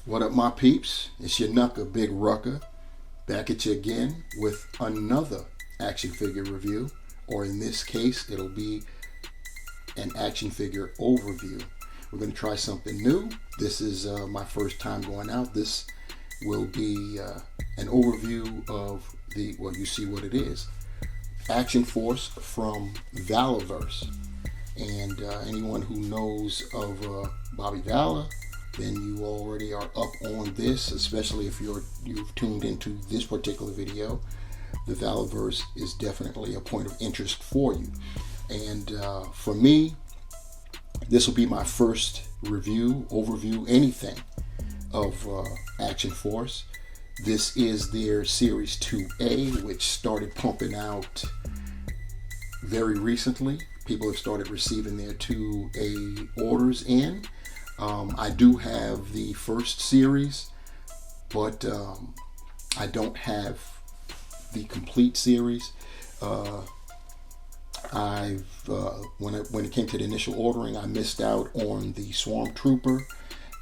What up, my peeps? It's your knucker, Big Rucker, back at you again with another action figure review, or in this case, it'll be an action figure overview. We're going to try something new. This is my first time going out. This will be an overview of you see what it is. Action Force from Valaverse. And anyone who knows of Bobby Vala, then you already are up on this, especially if you've tuned into this particular video. The Valaverse is definitely a point of interest for you. And for me, this will be my first review, overview, anything of Action Force. This is their Series 2A, which started pumping out very recently. People have started receiving their 2A orders in. I do have the first series, but I don't have the complete series. When it came to the initial ordering, I missed out on the Swarm Trooper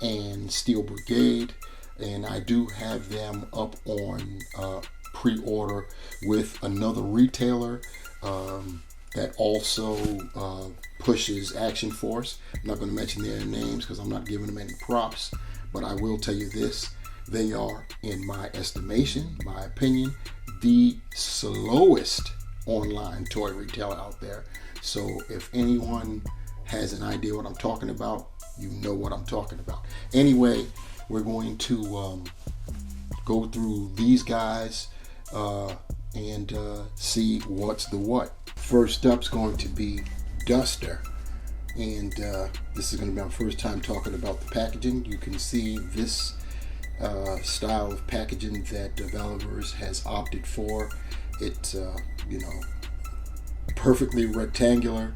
and Steel Brigade, and I do have them up on pre-order with another retailer that also pushes Action Force. I'm not going to mention their names because I'm not giving them any props, but I will tell you this: they are, in my estimation, my opinion, the slowest online toy retailer out there. So if anyone has an idea what I'm talking about, you know what I'm talking about. Anyway, we're going to go through these guys and see what's the what. First up's going to be Duster, and this is going to be my first time talking about the packaging. You can see this style of packaging that Valaverse has opted for. It's perfectly rectangular,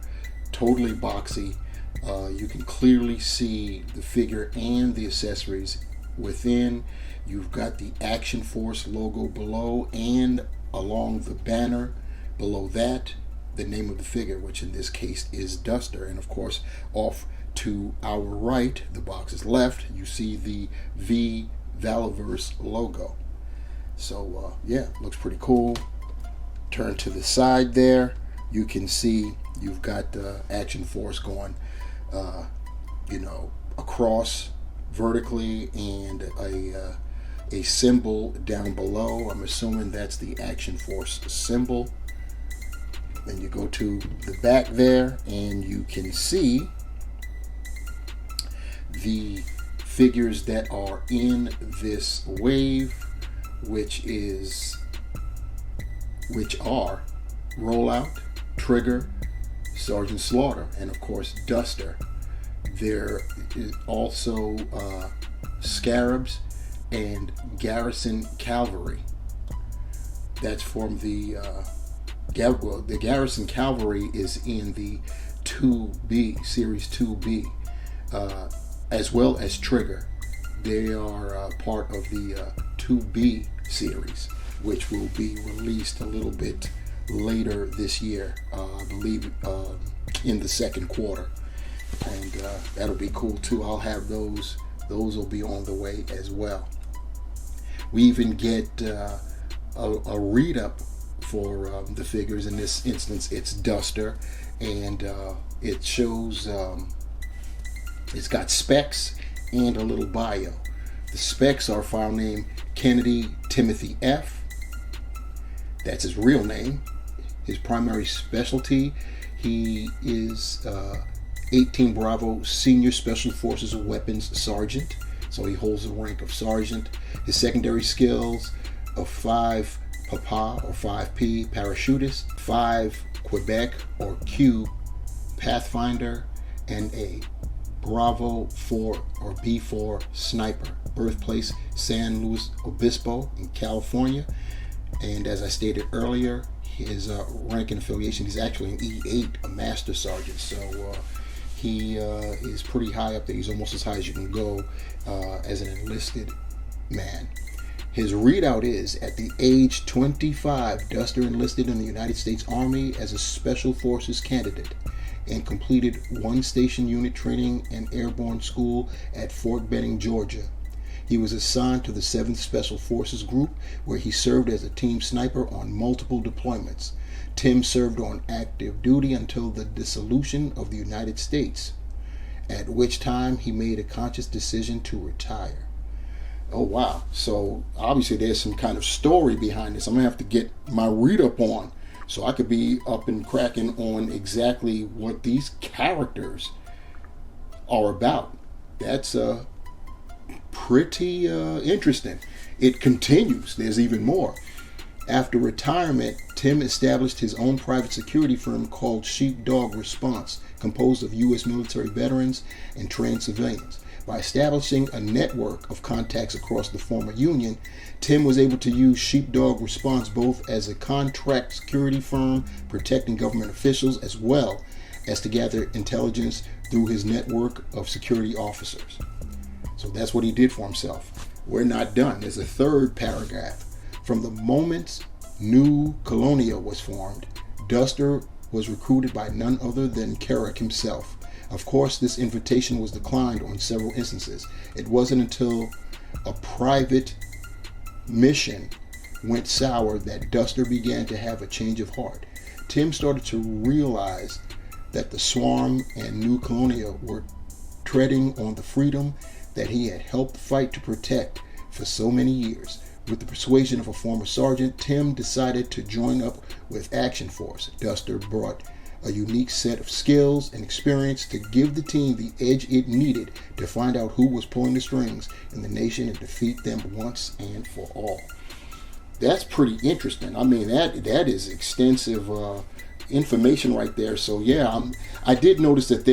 totally boxy. You can clearly see the figure and the accessories within. You've got the Action Force logo below, and along the banner below that, the name of the figure, which in this case is Duster. And of course, off to our right, the box is left, you see the V Valaverse logo. So yeah, looks pretty cool. Turn to the side there, you can see you've got the Action Force going across vertically, and a symbol down below. I'm assuming that's the Action Force symbol. Then you go to the back there, and you can see the figures that are in this wave, which are Rollout, Trigger, Sergeant Slaughter, and of course Duster. There is also Scarabs and Garrison Cavalry. That's from the Garrison Cavalry is in the 2B, Series 2B, as well as Trigger. They are part of the 2B series, which will be released a little bit later this year, I believe in the second quarter. And that'll be cool too. I'll have those. Those will be on the way as well. We even get a read-up for the figures. In this instance, it's Duster, and it shows it's got specs and a little bio. The specs are file name Kennedy Timothy F. That's his real name. His primary specialty, he is 18 Bravo Senior Special Forces Weapons Sergeant. So he holds the rank of Sergeant. His secondary skills of 5 Papa or 5P Parachutist, 5 Quebec or Q Pathfinder, and a Bravo 4 or B4 Sniper. Birthplace San Luis Obispo in California. And as I stated earlier, his rank and affiliation, he's actually an E8, a Master Sergeant. So he is pretty high up there. He's almost as high as you can go as an enlisted man. His readout is, at the age 25, Duster enlisted in the United States Army as a Special Forces candidate and completed 1 station unit training and airborne school at Fort Benning, Georgia. He was assigned to the 7th Special Forces Group, where he served as a team sniper on multiple deployments. Tim served on active duty until the dissolution of the United States, at which time he made a conscious decision to retire. Oh, wow. So obviously there's some kind of story behind this. I'm going to have to get my read-up on, so I could be up and cracking on exactly what these characters are about. That's pretty interesting. It continues. There's even more. After retirement, Tim established his own private security firm called Sheepdog Response, composed of U.S. military veterans and trained civilians. By establishing a network of contacts across the former Union, Tim was able to use Sheepdog Response both as a contract security firm protecting government officials, as well as to gather intelligence through his network of security officers. So that's what he did for himself. We're not done. There's a third paragraph. From the moment New Colonia was formed, Duster was recruited by none other than Carrick himself. Of course, this invitation was declined on several instances. It wasn't until a private mission went sour that Duster began to have a change of heart. Tim started to realize that the Swarm and New Colonia were treading on the freedom that he had helped fight to protect for so many years. With the persuasion of a former sergeant, Tim decided to join up with Action Force. Duster brought a unique set of skills and experience to give the team the edge it needed to find out who was pulling the strings in the nation and defeat them once and for all. That's pretty interesting. I mean, that is extensive information right there. So yeah, I did notice that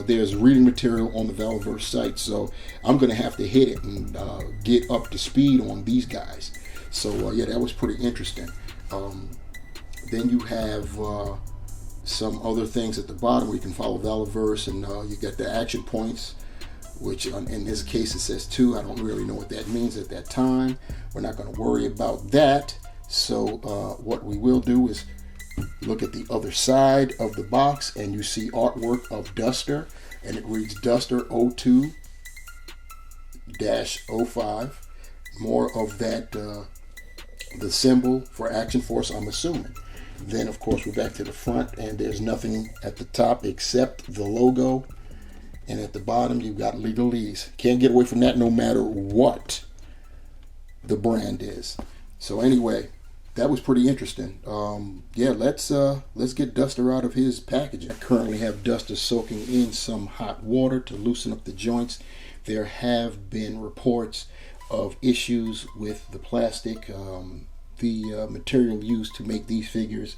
there's reading material on the Valaverse site, so I'm going to have to hit it and get up to speed on these guys. So yeah, that was pretty interesting. Then you have some other things at the bottom where you can follow Valaverse, and you get the action points, which in this case it says 2. I don't really know what that means at that time. We're not going to worry about that. So what we will do is look at the other side of the box, and you see artwork of Duster, and it reads Duster 02-05. More of that, the symbol for Action Force, I'm assuming. Then, of course, we're back to the front, and there's nothing at the top except the logo. And at the bottom, you've got legalese. Can't get away from that no matter what the brand is. So anyway, that was pretty interesting. Yeah, let's get Duster out of his packaging. I currently have Duster soaking in some hot water to loosen up the joints. There have been reports of issues with the plastic. The material used to make these figures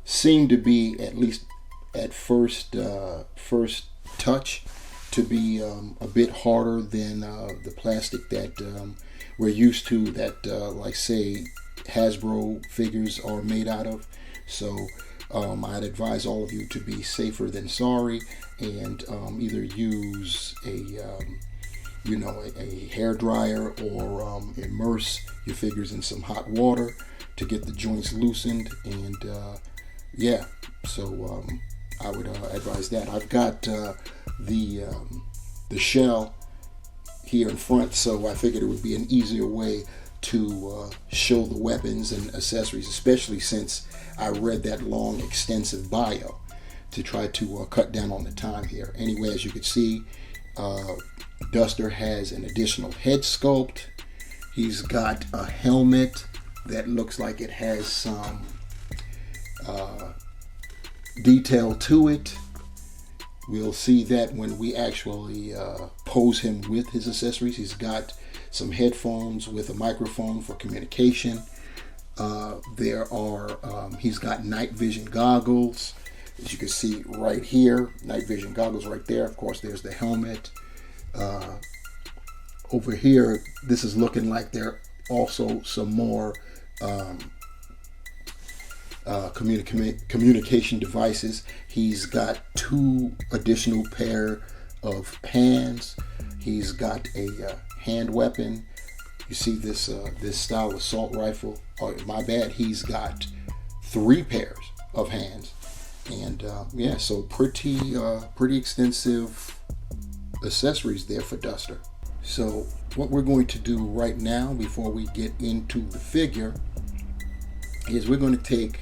seem to be, at least at first touch, to be a bit harder than the plastic that we're used to, that like say Hasbro figures are made out of. So I'd advise all of you to be safer than sorry, and either use a hair dryer, or immerse your figures in some hot water to get the joints loosened. And yeah, so I would advise that. I've got the shell here in front, so I figured it would be an easier way to show the weapons and accessories, especially since I read that long, extensive bio, to try to cut down on the time here. Anyway, as you can see, Duster has an additional head sculpt. He's got a helmet that looks like it has some detail to it. We'll see that when we actually pose him with his accessories. He's got some headphones with a microphone for communication. He's got night vision goggles, as you can see right here. Night vision goggles right there. Of course, there's the helmet. Over here, this is looking like there also some more communication devices. He's got 2 additional pair of hands. He's got a hand weapon. You see this style assault rifle. Oh, my bad. He's got 3 pairs of hands, and yeah, so pretty extensive accessories there for Duster. So what we're going to do right now before we get into the figure is we're going to take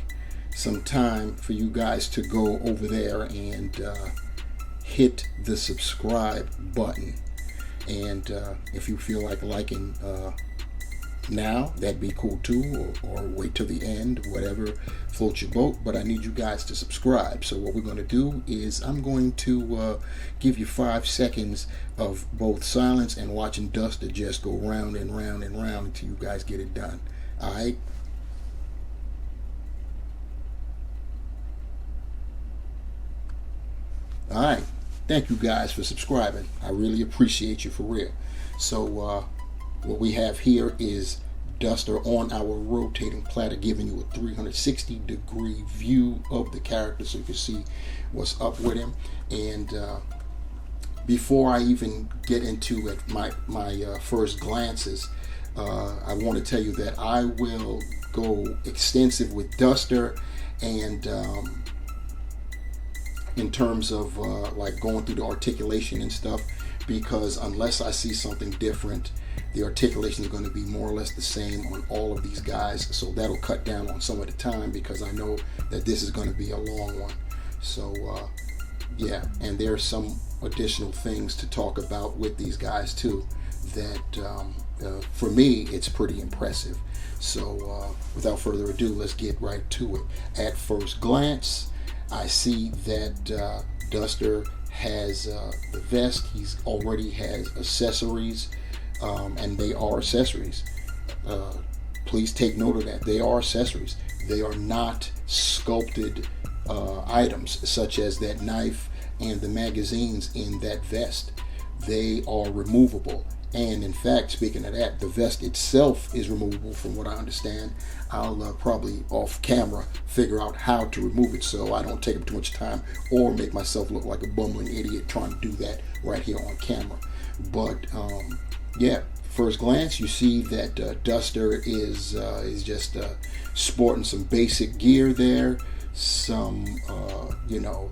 some time for you guys to go over there and hit the subscribe button. And if you feel like liking now, that'd be cool too, or wait till the end, whatever floats your boat. But I need you guys to subscribe. So what we're going to do is I'm going to give you 5 seconds of both silence and watching Duster just go round and round and round until you guys get it done. All right. All right. Thank you guys for subscribing. I really appreciate you, for real. So what we have here is Duster on our rotating platter, giving you a 360-degree view of the character so you can see what's up with him. And before I even get into it, my first glances, I want to tell you that I will go extensive with Duster, and in terms of like going through the articulation and stuff, because unless I see something different, the articulation is going to be more or less the same on all of these guys. So that'll cut down on some of the time, because I know that this is going to be a long one. So yeah, and there's some additional things to talk about with these guys too that for me it's pretty impressive. So without further ado, let's get right to it. At first glance, I see that Duster has the vest. He's already has accessories, and they are accessories. Please take note of that. They are accessories. They are not sculpted items, such as that knife and the magazines in that vest. They are removable. And in fact, speaking of that, the vest itself is removable from what I understand. I'll probably off camera figure out how to remove it so I don't take up too much time or make myself look like a bumbling idiot trying to do that right here on camera. But yeah, first glance, you see that Duster is just sporting some basic gear there. Some, you know,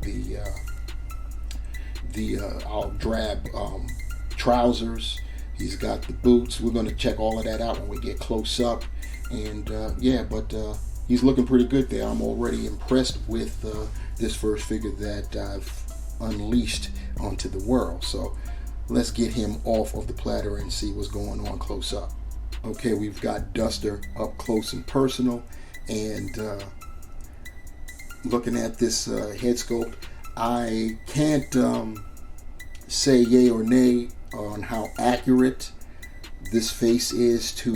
I'll drab trousers. He's got the boots. We're going to check all of that out when we get close up. And yeah, but he's looking pretty good there. I'm already impressed with this first figure that I've unleashed onto the world. So let's get him off of the platter and see what's going on close up. Okay, we've got Duster up close and personal. And looking at this head sculpt, I can't say yay or nay on how accurate this face is to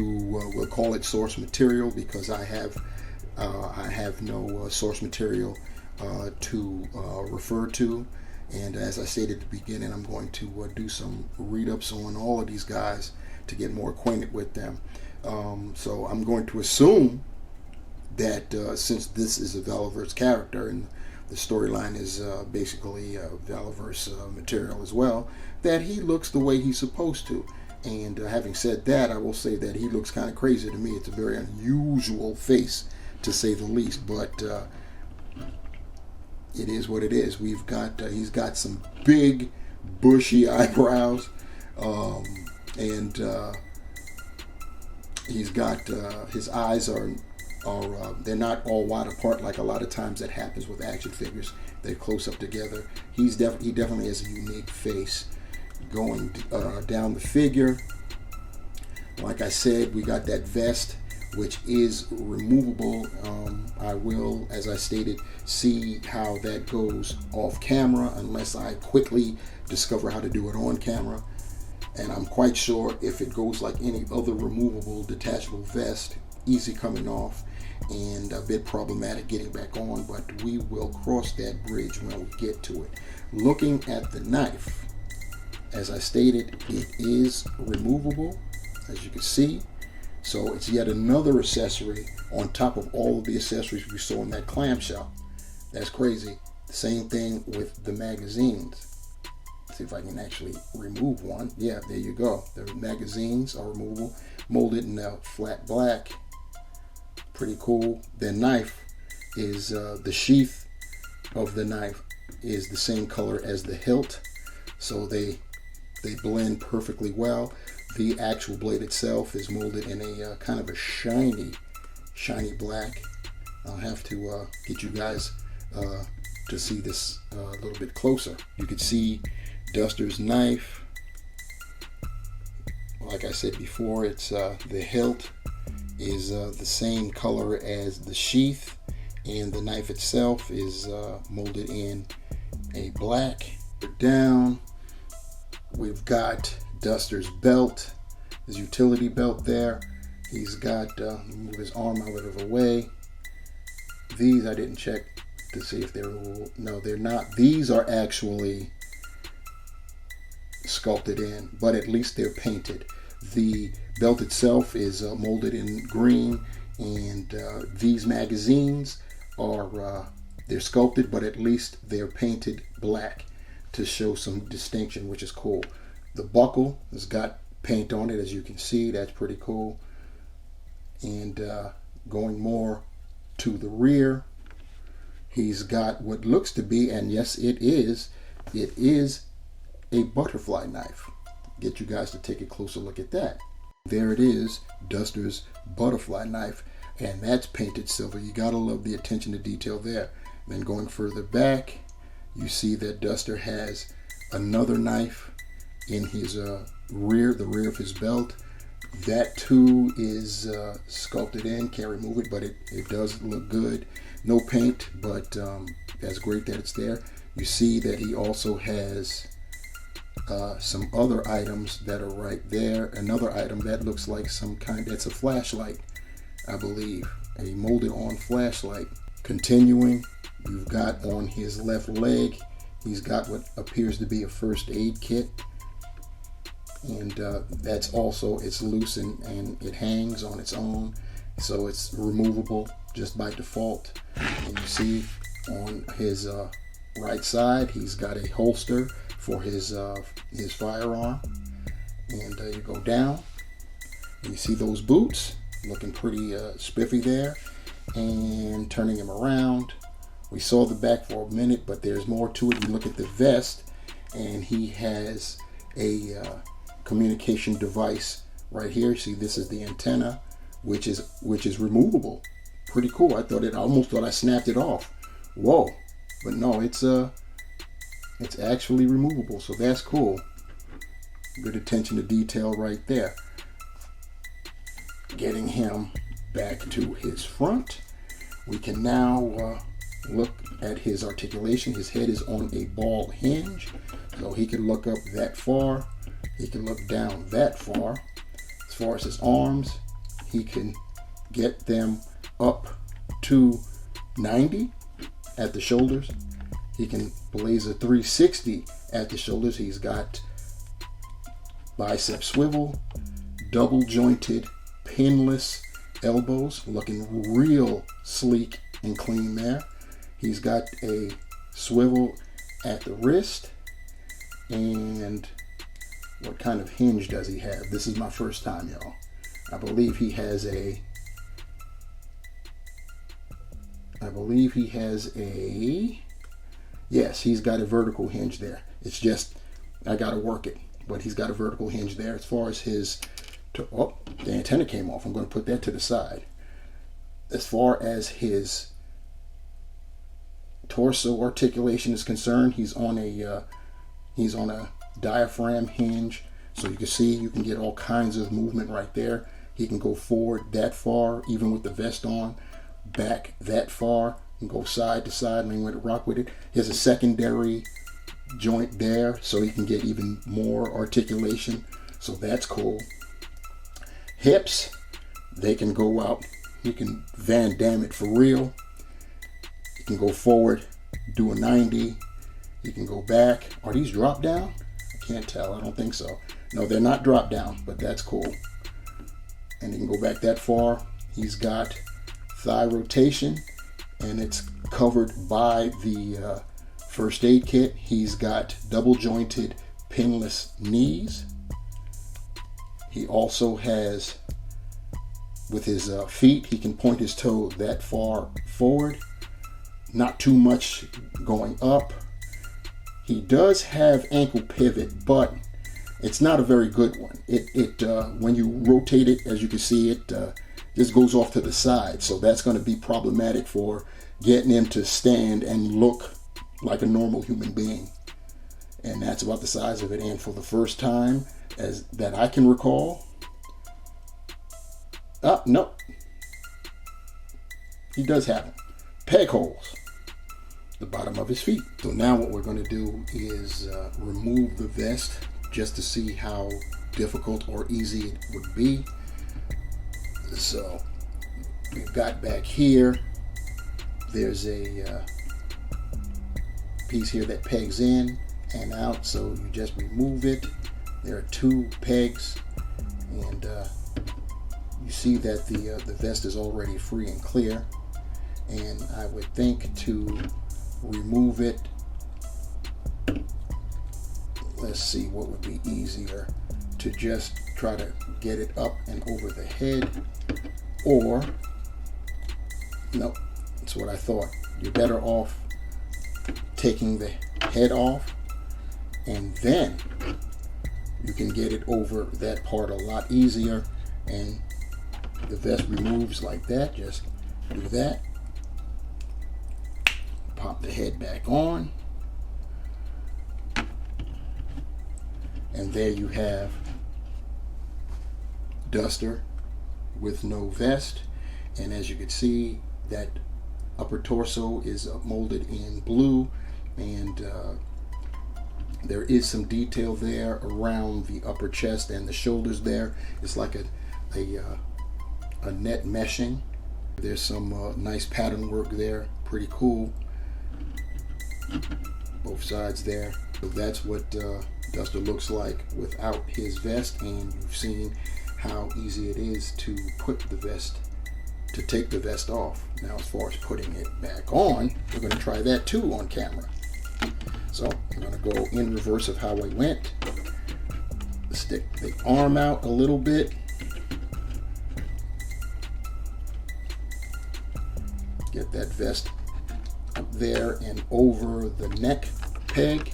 we'll call it source material, because I have no source material to refer to. And as I stated at the beginning, I'm going to do some read-ups on all of these guys to get more acquainted with them. So I'm going to assume that since this is a Valaverse character and the storyline is basically Valaverse material as well, that he looks the way he's supposed to. And having said that, I will say that he looks kind of crazy to me. It's a very unusual face, to say the least. But it is what it is. We've got he's got some big, bushy eyebrows, and he's got his eyes are they're not all wide apart like a lot of times that happens with action figures. They're close up together. He definitely has a unique face. Going down the figure, like I said, we got that vest, which is removable. I will, as I stated, see how that goes off camera unless I quickly discover how to do it on camera. And I'm quite sure if it goes like any other removable detachable vest, easy coming off and a bit problematic getting back on, but we will cross that bridge when we get to it. Looking at the knife, as I stated, it is removable, as you can see. So it's yet another accessory on top of all of the accessories we saw in that clamshell. That's crazy. Same thing with the magazines. Let's see if I can actually remove one. Yeah, there you go. The magazines are removable, molded in flat black. Pretty cool. The knife is, the sheath of the knife is the same color as the hilt. So they They blend perfectly well. The actual blade itself is molded in a kind of a shiny black. I'll have to get you guys to see this a little bit closer. You can see Duster's knife. Like I said before, it's the hilt is the same color as the sheath, and the knife itself is molded in a black. Down, we've got Duster's belt, his utility belt there. He's got, move his arm out of the way. These I didn't check to see if they're, no, they're not. These are actually sculpted in, but at least they're painted. The belt itself is molded in green, and these magazines are, they're sculpted, but at least they're painted black to show some distinction, which is cool. The buckle has got paint on it, as you can see. That's pretty cool. And going more to the rear, he's got what looks to be, and yes, it is a butterfly knife. Get you guys to take a closer look at that. There it is, Duster's butterfly knife, and that's painted silver. You gotta love the attention to detail there. Then going further back, you see that Duster has another knife in his rear, the rear of his belt. That too is sculpted in. Can't remove it, but it does look good. No paint, but that's great that it's there. You see that he also has some other items that are right there. Another item that looks like some kind, that's a flashlight, I believe. A molded on flashlight. Continuing, you've got on his left leg, he's got what appears to be a first aid kit. And that's also, it's loose and it hangs on its own, so it's removable just by default. And you see on his right side, he's got a holster for his firearm. And you go down, and you see those boots looking pretty spiffy there. And turning him around, we saw the back for a minute, but there's more to it. You look at the vest, and he has a communication device right here. See, this is the antenna, which is removable. Pretty cool. I almost thought I snapped it off. Whoa, but no, it's actually removable, so that's cool. Good attention to detail right there. Getting him back to his front, we can now look at his articulation. His head is on a ball hinge, so he can look up that far. He can look down that far. As far as his arms, he can get them up to 90 at the shoulders. He can blaze a 360 at the shoulders. He's got bicep swivel, double jointed, pinless elbows, looking real sleek and clean there. He's got a swivel at the wrist. And what kind of hinge does he have? This is my first time, y'all. I believe he has a yes, he's got a vertical hinge there. It's just, I gotta work it, but he's got a vertical hinge there. As far as his, oh, the antenna came off. I'm going to put that to the side. As far as his torso articulation is concerned, he's on a diaphragm hinge, so you can see, you can get all kinds of movement right there. He can go forward that far, even with the vest on, back that far, and go side to side, and let it rock with it. He has a secondary joint there, so he can get even more articulation, so that's cool. Hips, they can go out. You can Van Damme it for real. You can go forward, do a 90. You can go back. Are these drop down? I can't tell. I don't think so. No, they're not drop down, but that's cool. And you can go back that far. He's got thigh rotation, and it's covered by the first aid kit. He's got double jointed, pinless knees. He also has, with his feet, he can point his toe that far forward. Not too much going up. He does have ankle pivot, but It's not a very good one. When you rotate it, as you can see, it just goes off to the side. So that's going to be problematic for getting him to stand and look like a normal human being. And that's about the size of it. And for the first time as that I can recall, no, he does have peg holes at the bottom of his feet. So now what we're going to do is remove the vest just to see how difficult or easy it would be. So we've got back here, there's a piece here that pegs in and out, so you just remove it. There are 2 pegs, and you see that the vest is already free and clear. And I would think to remove it, let's see what would be easier, to just try to get it up and over the head, or nope, that's what I thought. You're better off taking the head off, and then you can get it over that part a lot easier, and the vest removes like that. Just do that, pop the head back on, and there you have Duster with no vest. And as you can see, that upper torso is molded in blue, and there is some detail there around the upper chest and the shoulders there. It's like a net meshing. There's some nice pattern work there, pretty cool, both sides there. So that's what Duster looks like without his vest, and you've seen how easy it is to put the vest, to take the vest off. Now, as far as putting it back on, we're going to try that too on camera. So I'm going to go in reverse of how I went. Stick the arm out a little bit. Get that vest up there and over the neck peg.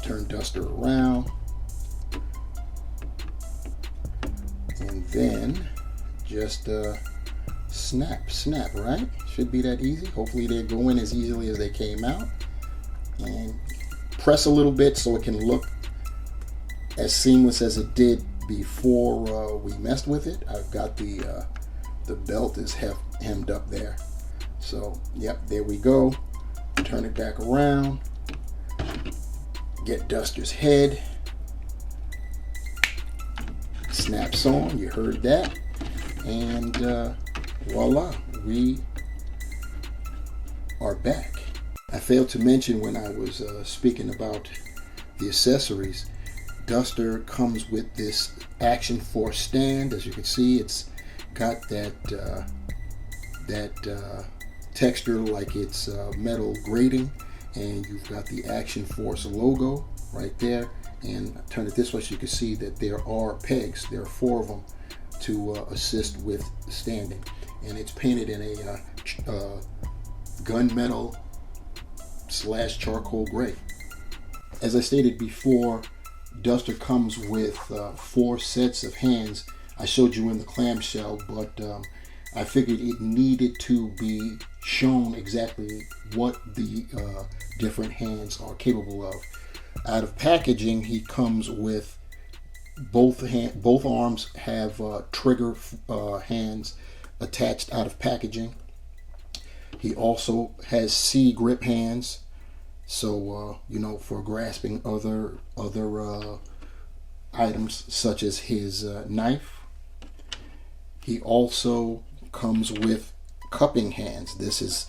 Turn Duster around. And then just snap, right? Should be that easy. Hopefully they go in as easily as they came out. And press a little bit so it can look as seamless as it did before we messed with it. I've got the belt is hemmed up there. So, yep, there we go. Turn it back around. Get Duster's head. Snaps on, you heard that. And voila, we are back. I failed to mention when I was speaking about the accessories, Duster comes with this Action Force stand. As you can see, it's got that texture like it's metal grating, and you've got the Action Force logo right there. And turn it this way so you can see that there are pegs. There are 4 of them to assist with standing, and it's painted in a gunmetal / charcoal gray. As I stated before, Duster comes with 4 sets of hands. I showed you in the clamshell, but I figured it needed to be shown exactly what the different hands are capable of. Out of packaging, he comes with both arms have trigger hands attached out of packaging. He also has C grip hands, so for grasping other items such as his knife. He also comes with cupping hands. This is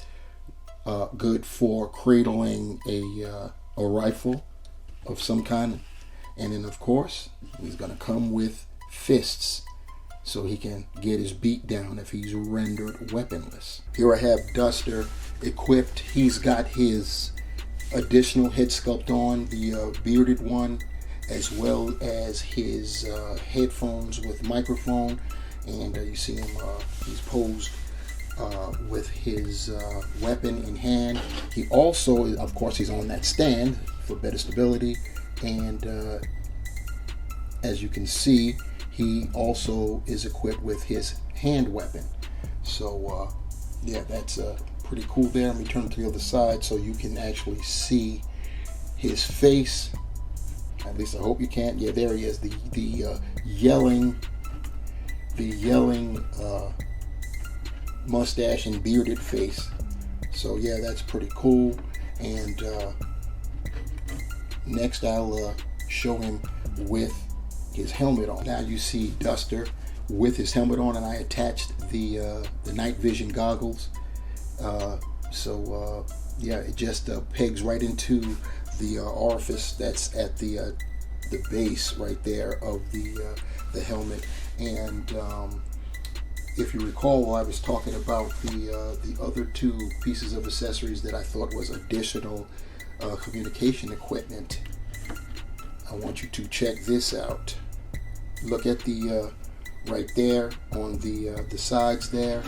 good for cradling a rifle of some kind. And then of course he's going to come with fists so he can get his beat down if he's rendered weaponless. Here I have Duster equipped. He's got his additional head sculpt on, the bearded one, as well as his headphones with microphone. And you see him, he's posed with his weapon in hand. He also, of course, he's on that stand for better stability, and as you can see, he also is equipped with his hand weapon. So yeah, that's pretty cool there. Let me turn to the other side so you can actually see his face. At least I hope you can. Yeah, there he is. The yelling mustache and bearded face. So yeah, that's pretty cool. And next I'll show him with his helmet on. Now you see Duster with his helmet on, and I attached the night vision goggles. So yeah, it just pegs right into the orifice that's at the base right there of the helmet. And if you recall, while I was talking about the other two pieces of accessories that I thought was additional communication equipment, I want you to check this out. Look at the right there on the sides there.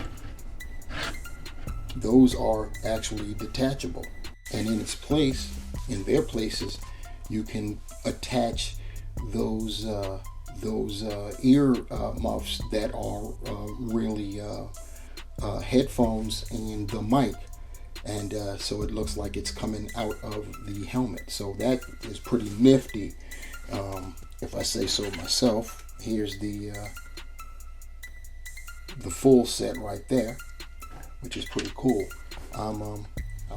Those are actually detachable, and in its place, in their places, you can attach those ear muffs that are really headphones and the mic, and so it looks like it's coming out of the helmet. So that is pretty nifty, if I say so myself. Here's the full set right there, which is pretty cool. I'm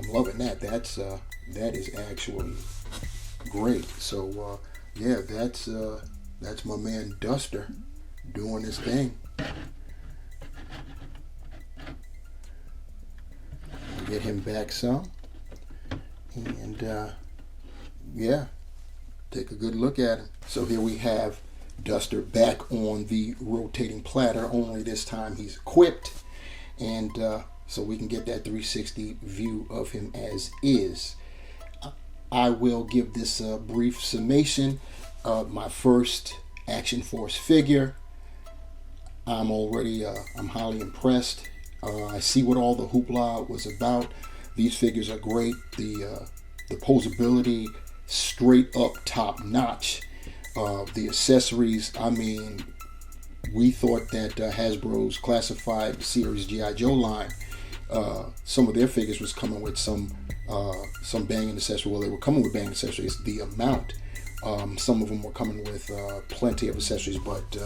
loving that. That is actually great. So yeah, that's my man Duster doing his thing. Get him back some, and yeah, take a good look at him. So here we have Duster back on the rotating platter, only this time he's equipped, and so we can get that 360 view of him as is. I will give this a brief summation of my first Action Force figure. I'm highly impressed. I see what all the hoopla was about. These figures are great. The posability, straight up top notch. The accessories, I mean, we thought that Hasbro's classified series G.I. Joe line, some of their figures was coming with some banging accessories. Well, they were coming with banging accessories. The amount, some of them were coming with plenty of accessories, but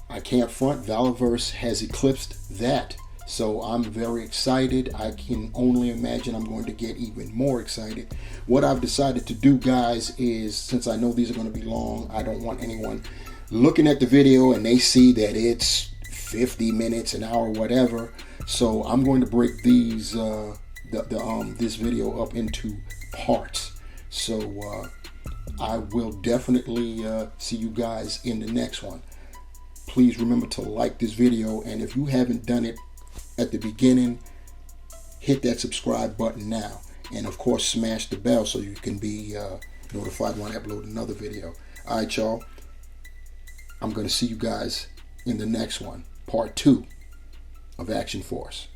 I can't front. Valaverse has eclipsed that. So I'm very excited. I can only imagine I'm going to get even more excited. What I've decided to do, guys, is, since I know these are going to be long, I don't want anyone looking at the video and they see that it's 50 minutes, an hour, whatever. So I'm going to break these this video up into parts. So I will definitely see you guys in the next one. Please remember to like this video, and if you haven't done it at the beginning, hit that subscribe button now, and of course smash the bell so you can be notified when I upload another video. Alright, y'all, I'm going to see you guys in the next one, part 2 of Action Force.